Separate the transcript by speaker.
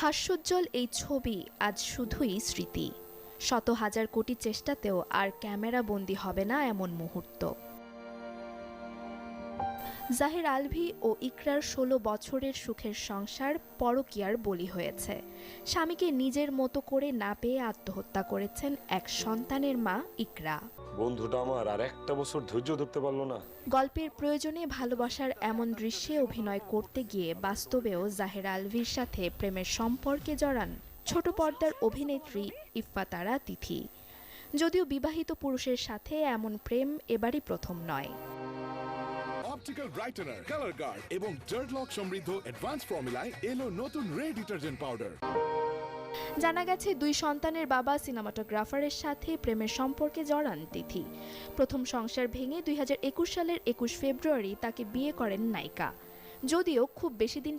Speaker 1: হাস্যোজ্জ্বল এই ছবি আজ শুধুই স্মৃতি। শত হাজার কোটি চেষ্টাতেও আর ক্যামেরা বন্দী হবে না এমন মুহূর্ত। জাহির আলভী ও ইকরার ১৬ বছরের সুখের সংসার পরকীয়ার বলি হয়েছে। স্বামীকে নিজের মতো করে না পেয়ে আত্মহত্যা করেছেন এক সন্তানের মা ইকরা।
Speaker 2: বন্ধুটা আমার আর একটা বছর ধৈর্য ধরতে পারলো না।
Speaker 1: গল্পের প্রয়োজনে ভালোবাসার এমন দৃশ্যে অভিনয় করতে গিয়ে বাস্তবেও জাহির আলভীর সাথে প্রেমের সম্পর্কে জড়ান ছোট পর্দার অভিনেত্রী ইফফাতারা তিথি। যদিও বিবাহিত পুরুষের সাথে এমন প্রেম এবারই প্রথম নয়।
Speaker 3: অপটিক্যাল ব্রাইটেনার, কালার গার্ড এবং ডার্ট লক সমৃদ্ধ অ্যাডভান্স ফর্মুলায় এলো নতুন রে ডিটারজেন্ট পাউডার।
Speaker 1: জানা গেছে, 2 সন্তানের বাবা সিনেমাটোগ্রাফারের সাথে প্রেমের সম্পর্কে জড়ান তিথি। প্রথম সংসার ভেঙে 2021 সালের 21 ফেব্রুয়ারি তাকে বিয়ে করেন নায়িকা। যদিও খুব বেশি দিন